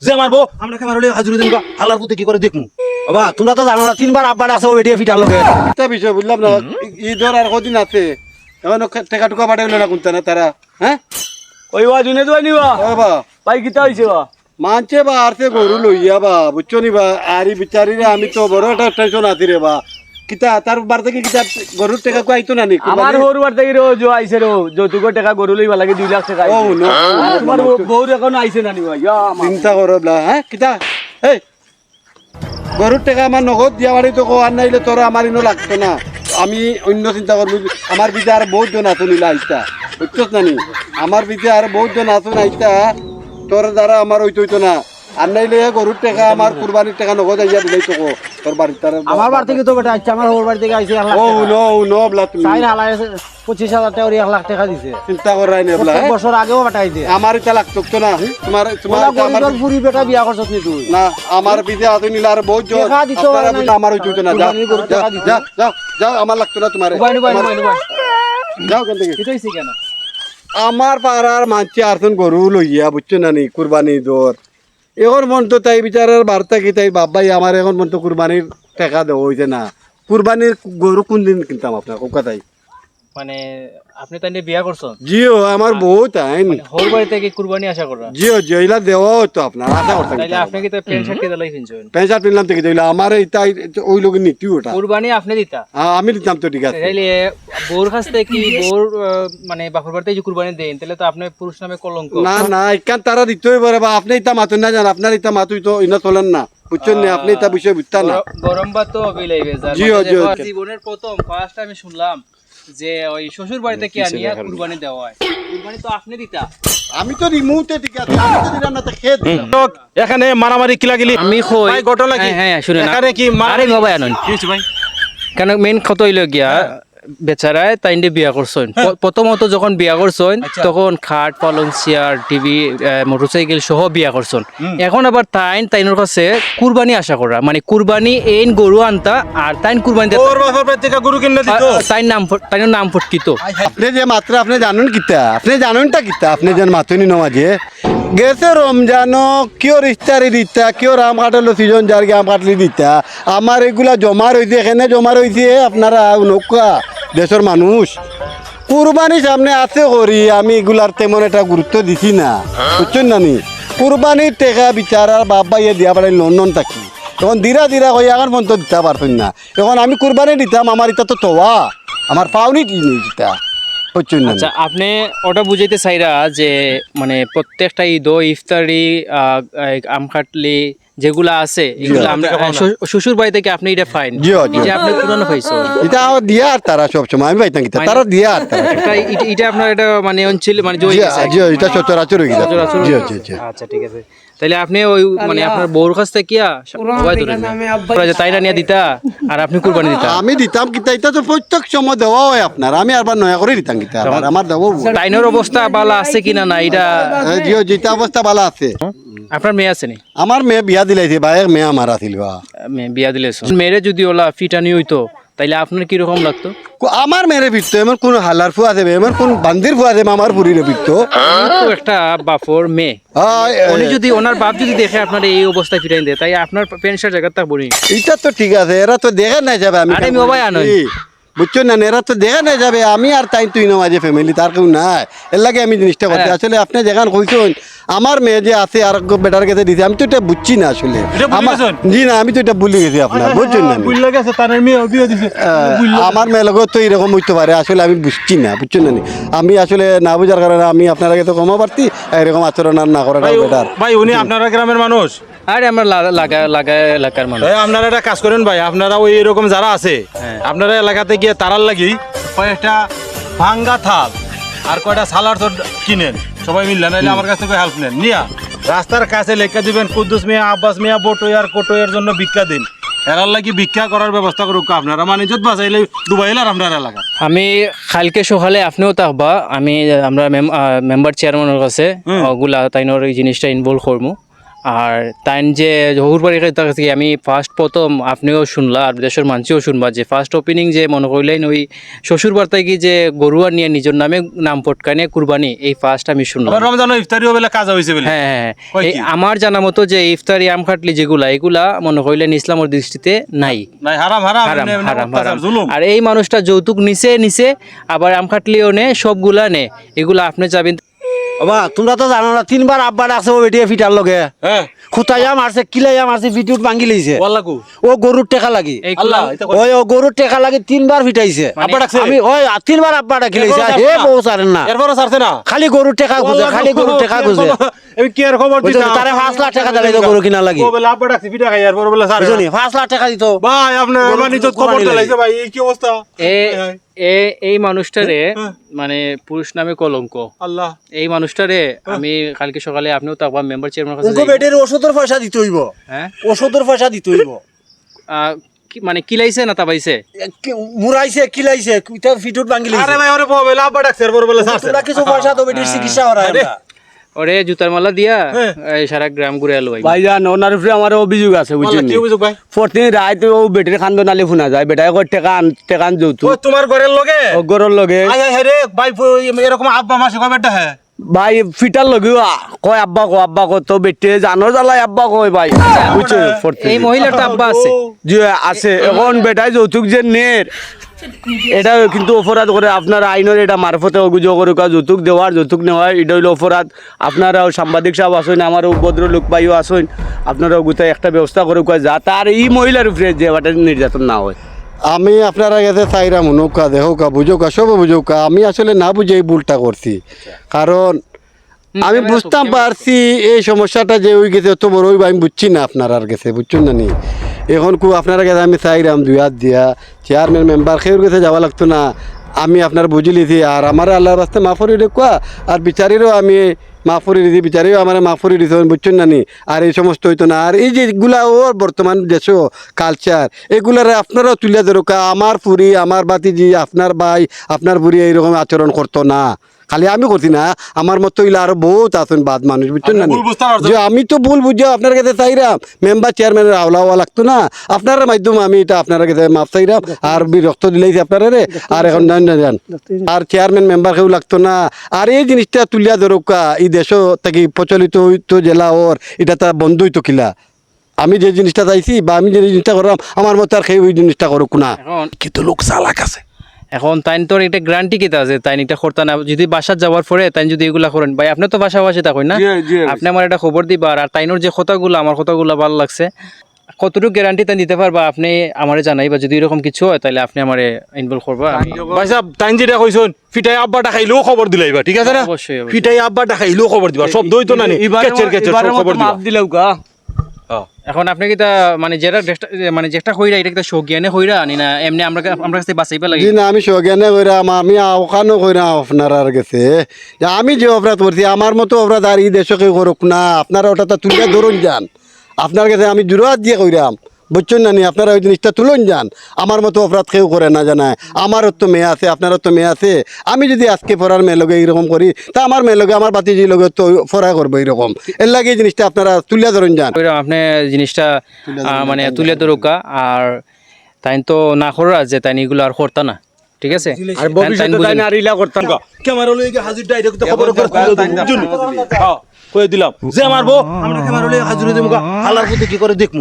যে মারবো আমরা কে মারলে হাজুরি দিন হালার পুতে কি করে দেখমু বাবা তোমরা তো জানো না 3 বার আব্বার আছে ওইটা ফিটার লগে এটা বিষয় বুঝলাম না ঈদের আর কদিন আছে এখন টাকা টুকা পাঠাইলো না কোনটা না তারা হ্যাঁ ওই ওয়া জুনে তো নিবা বাবা পাই কিতা হইছে বা মানছে বা আরতে গরু লইয়া বা বুঝছো নি বা আরি বিচারি রে আমি তো বড় একটা টেনশন আছি রে বা কিতা তার বার থেকে কিতা গরুর টাকা কো আইতো না নি আমার হরবার থেকে রো জো আইছে রো যৌতুক টাকা গরু লইবা লাগে 2 লাখ টাকা ও নো তোমার বউর এখন আইছে না নিবা ইয়া চিন্তা করো বলা হ্যাঁ কিতা এই গরুর টাকা আমার নগদ দিয়া বাড়ি তো আর নাইলে তোরা আমার ইনো লাগতো না আমি অন্য চিন্তা করবো আমার বিদে আর বহুত জন আছো নিলা আইতা বুঝছস না নি আমার বিদে আর বহুত জন আছো আইতা তোর দ্বারা আমার হইতো না আর নাইলে গরুর টাকা আমার কুরবানির টাকা নগদ আইয়া দিলাই তো তোর বাড়ি তার আমার বাড়ি থেকে তো বেটা আচ্ছা আমার ওর বাড়ি থেকে আইছে 1 লাখ ও নো বলা তুমি চাই না লাগে 25,000 টাকা 1 লাখ টাকা দিছে চিন্তা করাই না বলা প্রত্যেক বছর আগেও পাঠাইছে আমার এটা লাগতো তো না তোমার তোমার আমার আমার পুরি বেটা বিয়া করছস নি তুই না আমার বিদে আতো নিলা আর বহুত জন টাকা দিতে আপনারা পারে বলে আমার হইতো না যাও যাও যাও যাও আমার লাগতো না তোমার যাও কেন থেকে কিতা হইছে কেন আমার পাড়ার মানছি আরজন গরু লইয়া বুঝছো না নি কুরবানি দর এখন মন তো তাই বিচারের বার্তা কি তাই বাবাই আমার এখন মন তো কুরবানির টাকা দেওয়া হইছে না কুরবানির গরু কোন দিন কিনতাম আপনার কোথায় মানে আপনি তাই বিয়া করছেন জিও আমার বহুত আইন হোর বাড়ি থেকে কুরবানি আশা করা জিও এলা দেওয়া হতো আপনার আশা করতাম তাইলে আপনি কি তো প্যান্ট শার্ট কেদালাই কিনছেন পেঁচা পিনলাম থেকে দিলা আমার এইটা ওই লোক নীতি ওটা কুরবানি আপনি দিতা আমি দিতাম তো ঠিক আছে তাইলে বউর কাছ থেকে কি বউর মানে বাপের বাড়িতে যে কুরবানি দেন তাহলে তো আপনি পুরুষ নামে কলঙ্ক না না এখান তারা দিতেই পারে বা আপনি ইটা মাতুন না জান আপনার ইটা মাতুই তো ইনা চলেন না বুঝছেন না আপনি ইটা বিষয় বুঝতেন না গরম ভাত তো হবেই বেজার জিও, জিও। জীবনের প্রথম ফার্স্ট আমি শুনলাম যে ওই শ্বশুর বাড়িতে কি আনিয়া কুরবানি দেওয়া হয় কুরবানি তো আপনি দিতা আমি তো রিমুতে ঠিক আছে আমি তো দিলাম না তো খেয়ে দিলাম এখানে মারামারি কিলাগিলি আমি কই ভাই ঘটনা কি হ্যাঁ শুনেন এখানে কি আরে বাবা আনন কি হইছে ভাই কেন মেইন কত হইল গিয়া বেচারায় তাইন্ডে বিয়া করছেন প্রথমত যখন বিয়া করছেন তখন খাট পালং চেয়ার টিভি মোটরসাইকেল সহ বিয়া করছেন এখন আবার তাইনের কাছে কুরবানি আশা করা মানে কুরবানি এইন গরু আনতা আর তাইন কুরবানি ওর বাপের বাড়ি থেকে গরু কিনে দিত তাইনের নাম ফটকিত আপনি যে মাত্র আপনি জানুন কিতা আপনি জানুনটা কিতা আপনি যেন মাতুনি নমাজে গেছে রমজান কিয় রিস্তারি দিতা কিয় রাম কাটালো সিজন যার আম কাটলি দিতা আমার এগুলা জমা রয়েছে এখানে জমা রয়েছে আপনারা নৌকা দেশের মানুষ কুরবানি সামনে আছে করি আমি এগুলার তেমন একটা গুরুত্ব দিছি না বুঝছেন না নি কুরবানির টেকা বিচারার বাবা ইয়ে দিয়া পারে লন্ডন থাকি তখন ধীরা ধীরা হয়ে এখন পর্যন্ত দিতে পারতেন না এখন আমি কুরবানি দিতাম আমার এটা তো তোয়া আমার পাওনি কি নেই এটা বুঝছেন না আচ্ছা আপনি ওটা বুঝাইতে চাইরা যে মানে প্রত্যেকটা ঈদ ইফতারি আম কাটলি যেগুলা আছে এগুলা আমরা শ্বশুর বাড়ি থেকে আপনি এটা ফাইন জিও, জিও। যে আপনি পুরানো পাইছো এটা দিয়া আর তারা সবসময় আমি পাইতাম কিতা তারা দিয়া আর তারা একটা এটা আপনার এটা মানে অঞ্চল মানে জয় জিও, গেছে জিও, এটা সচরাচর হয়ে গেছে জিও জিও জিও আচ্ছা ঠিক আছে তাহলে আপনি ওই মানে আপনার বউর কাছ থেকে কিয়া সবাই ধরে তাইরা নিয়ে দিতা আর আপনি কুরবানি দিতা আমি দিতাম কিতা এটা তো প্রত্যেক সময় দেওয়া হয় আপনার আমি আবার নয়া করে দিতাম কিতা আবার আমার দেবো তাইনের অবস্থা ভালো আছে কিনা না এটা জিও যেটা অবস্থা ভালো আছে আপনার মেয়ে আছে নি আমার মেয়ে বিয়া দিলাইছে ভাইয়ের মেয়ে আমার আছিল বা মেয়ে বিয়া দিলে মেয়েরে যদি ওলা ফিটানি হইতো তাইলে আপনার কিরকম লাগতো আমার মেয়ের ভিত্ত এমন কোন হালার ফুয়া দেবে এমন কোন বান্দির ফুয়া দেবে আমার বুড়ির ভিত্ত তো একটা বাপর মেয়ে উনি যদি ওনার বাপ যদি দেখে আপনার এই অবস্থায় ফিরাই দেয় তাই আপনার পেনশন জায়গা তা বলি এটা তো ঠিক আছে এরা তো দেখে নাই যাবে আমি আরে আমি বাবাই আনই। বুঝছো না এরা তো দেখে নাই যাবে আমি আর তাই তুই নমাজে ফ্যামিলি তার কেউ নাই এর লাগে আমি জিনিসটা করতে আসলে আপনি যেখান কইছেন আমার মেয়ে যে আছে আর বেটার কাছে দিছে আমি তো এটা বুঝছি না আসলে এটা ভুলে আমার গেছেন? জি না আমি তো এটা ভুলে গেছি আপনার বুঝছেন না বুঝলা গেছে তার মেয়ে বিয়ে দিছে আমার মেয়ে লোক তো এরকম হইতে পারে আসলে আমি বুঝছি না বুঝছেন না আমি আসলে না বুঝার কারণে আমি আপনার আগে তো কমা পারতি এরকম আচরণ আর না করাটা বেটার ভাই উনি আপনারা গ্রামের মানুষ আরে আমরা লাগা এলাকার মানুষ আপনারা একটা কাজ করেন ভাই আপনারা ওই এরকম যারা আছে আপনারা এলাকাতে গিয়ে তারার লাগি কয়েকটা ভাঙ্গা থাল আর কয়টা সালার তো কিনেন সবাই মিললে নাইলে আমার কাছ থেকে হেল্প নেন নিয়া রাস্তার কাছে লেখা দিবেন কুদ্দুস মিয়া আব্বাস মিয়া বটোয়ার কোটোয়ার জন্য ভিক্ষা দিন এরার লাগি ভিক্ষা করার ব্যবস্থা করুক আপনারা মানে যত বাঁচাইলে ডুবাইলে আর আপনার এলাকা আমি কালকে সকালে আপনিও থাকবা আমরা মেম্বার চেয়ারম্যানের কাছে ওগুলা তাইনোর এই জিনিসটা ইনভলভ করবো আর তাইন যে জহুর বাড়ির কাছে আমি ফার্স্ট প্রথম আপনিও শুনলা আর দেশের মানুষও শুনবা যে ফার্স্ট ওপেনিং যে মনে করলেন ওই শ্বশুর বার্তায় কি যে গরুয়া নিয়ে নিজের নামে নাম পটকানে কুরবানি এই ফার্স্ট আমি শুনলাম। আবার রমজান ইফতারিও বেলা কাজ হয়েছে বলে। হ্যাঁ হ্যাঁ কয় এই কি? আমার জানা মতো যে ইফতারি আম খাটলি যেগুলা এগুলা মনে করলেন ইসলামের দৃষ্টিতে নাই, নাই হারাম হারাম হারাম এমনি হারাম অত্যাচার, হারাম। জুলুম। আর এই মানুষটা যৌতুক নিছে আবার আম খাটলিও নে সবগুলা নে, এগুলা আপনি যাবেন। বাবা তোমরা তো জানো না 3 বার আব্বা ডাকছে ও বেটিয়ে ফিটার লগে হ্যাঁ খুতাইয়া মারছে কিলাইয়া মারছে ভিডিওত ভাঙি লইছে ওয়াল্লাহু ও গরুর টেকা লাগি এই আল্লাহ এটা কই- ওই ও গরুর টেকা লাগি 3 বার ফিটাইছে আব্বা ডাকছে? আমি ওই 3 বার আব্বা ডাকি লইছে এরপরও হে ছাড়ছে না? বউ ছাড়েন না এরপরও ছাড়ছে না। খালি গরুর টেকা খুঁজে খালি গরুর টেকা খুঁজে আমি কি আর খবর বুঝছো দিতাম? তারে 5 লাখ টাকা দিলে গরু কিনা লাগি ও বলে আব্বা ডাকছে পিঠা খাই এরপর বলে ছাড়ে বুঝছো না। নি 5 লাখ টাকা দিত ভাই আপনার গরু- আমার নিজত গরু খবর আনি দিলাইছে ভাই এই কি অবস্থা? এই মানুষটারে মানে পুরুষ নামে কলঙ্ক। আল্লাহ এই মানুষটারে আমি কালকে সকালে আপনিও তো আবার মেম্বার চেয়ারম্যান কাছে উনকো যাই- বেটের ওষুধের পয়সা দিতে হইব হ্যাঁ ওষুধের পয়সা দিতে হইব মানে কিলাইছে না তাবাইছে? মুরাইছে কিলাইছে ইটা ভিডিওত ভাঙি আরে লইছে ভাই ওরে বলে আব্বা ডাকছে এরপর বলে ছাড়ছে তোমরা কিছু পয়সা তো বেটির চিকিৎসা করা আরে। ওরে জুতার মালা দিয়া এই সারা গ্রাম ঘুরে এলো ভাই। ভাইজান ওনার উপরে আমার অভিযোগ আছে বলে, বুঝছেন কি অভিযোগ ভাই? প্রতিদিন রাত ও বেটির খান্দ নালে শোনা যায় বেটায় কয় টেকান যৌতু ও তোমার ঘরের লগে অগরের লগে আয় আয় রে ভাই এরকম আব্বা মাসে কবে একটা হ্যাঁ ভাই ফিটার লগে কয় আব্বা কো তো বেটে জানো জ্বালাই আব্বা কয় ভাই বুঝছো এই মহিলাটা আব্বা আছে। যে আছে এখন বেটায় যৌতুক যে নের এটা কিন্তু অপরাধ করে আপনার আইনের এটা মারফতে অভিযোগ করে কয় যৌতুক দেওয়ার যৌতুক নেওয়ার এটা হইলো অপরাধ। আপনারা সাংবাদিক সাহেব আসেন আমার ভদ্র লোক ভাইও আসেন আপনারা গোটাই একটা ব্যবস্থা করে কয় যা তার এই মহিলার উপরে যে একটা নির্যাতন না হয়। আমি আপনারা কাছে চাইরাম নৌকা দেহকা বুঝোকা সব বুঝোকা আমি আসলে না বুঝে এই ভুলটা করছি কারণ আমি বুঝতাম পারছি এই সমস্যাটা যে ওই গেছে অত বড় আমি বুঝছি না আপনার গেছে বুঝছেন না নি এখন খুব আপনারা কাছে আমি চাইরাম 2 হাত দিয়া চেয়ারম্যান মেম্বার খেয়ে গেছে যাওয়া লাগতো না আমি আপনার বুঝি লিছি আর আমার আল্লাহর রাস্তে মাফরি রেখা আর বিচারেরও আমি মাফরি দিছি বিচারেও আমার মাফরি দিছে বুঝছেন না নি আর এই সমস্ত হইতো না আর এই যেগুলা ওর বর্তমান দেশ কালচার এগুলারে আপনারাও তুলে ধরুকা আমার পুরি আমার বাতিজি আপনার ভাই আপনার পুরি এইরকম আচরণ করতো না খালি আমি করছি না আমার মতো হইলে আরো বহুত আছেন বাদ মানুষ বুঝছেন না নি? আপনি ভুল বুঝতে পারছেন। যে আমি তো ভুল বুঝে আপনার কাছে চাইরাম মেম্বার চেয়ারম্যানের আওলা হওয়া লাগতো না আপনার মাধ্যমে আমি এটা আপনার কাছে মাপ চাইরাম আর বিরক্ত দিলেইছি আপনারা রে আর এখন যান আর চেয়ারম্যান মেম্বার কেউ লাগতো না আর এই জিনিসটা তুলিয়া ধরুকা এই দেশ থেকে প্রচলিত হইতো জেলা ওর এটা তা বন্ধ হইতো কিলা আমি যে জিনিসটা চাইছি বা আমি যে জিনিসটা করলাম আমার মতো আর খেয়ে ওই জিনিসটা করুক না এখন কিন্তু লোক চালাক আছে এখন তাইন তোর একটা গ্যারান্টি কেতা আছে তাইন এটা করতে না যদি বাসাত যাওয়ার পরে তাইন যদি এগুলা করেন ভাই আপনি তো বাসাবাসী থাকেন না আপনি আমার এটা খবর দিবা আর তাইনোর যে কথাগুলো আমার কথাগুলো ভালো লাগছে কতটুকু গ্যারান্টি তাই দিতে পারবা আপনি আমারে জানাইবা যদি এরকম কিছু হয় তাহলে আপনি আমারে ইনভলভ করবা। ভাই সাহেব টাইম যেটা কইছুন ফিটাই আব্বাটা খাইলেও খবর দিলাইবা ঠিক আছে না অবশ্যই, অবশ্যই। ফিটাই আব্বাটা খাইলেও খবর দিবা সব দইতো না নি কেচের কেচের সব খবর দিবা মাপ দিলেও কা এখন আপনি কি তা মানে যেটা মানে যেটা কইরা এটা কি তা সজ্ঞানে কইরা নি না এমনি আমরা কাছে বাঁচাইবা লাগে? জি না আমি সজ্ঞানে কইরাম আমি ওখানেও কইরাম আপনার গেছে যে আমি যে অপরাধ করছি আমার মতো অপরাধ আর এই দেশকে করুক না আপনারা ওটা তো তুলে ধরুন যান আপনার কাছে আমি জুরাত দিয়ে কইরাম বুঝছেন না নি আপনারা ওই জিনিসটা তুলুন যান আমার মতো অপরাধ কেউ করে না জানায় আমারও তো মেয়ে আছে আপনারও তো মেয়ে আছে আমি যদি আজকে পড়ার মেয়ে লগে এইরকম করি তা আমার মেয়ে লগে আমার বাতিজির লগে তো পড়া করবো এইরকম এর লাগে এই জিনিসটা আপনারা তুলে ধরুন যান কইরা আপনি জিনিসটা মানে তুলে ধরুকা আর তাই তো না করা যে তাই এগুলো আর করতা না ঠিক আছে আর ভবিষ্যতে তাই না আর ইলা করতাম ক্যামেরা লইগে হাজির ডাইরেক্ট তো খবর করে বুঝুন হ্যাঁ কই দিলাম যে মারবো আমরা ক্যামেরা লইগে হাজির হই দেমু হালার পুতে কি করে দেখমু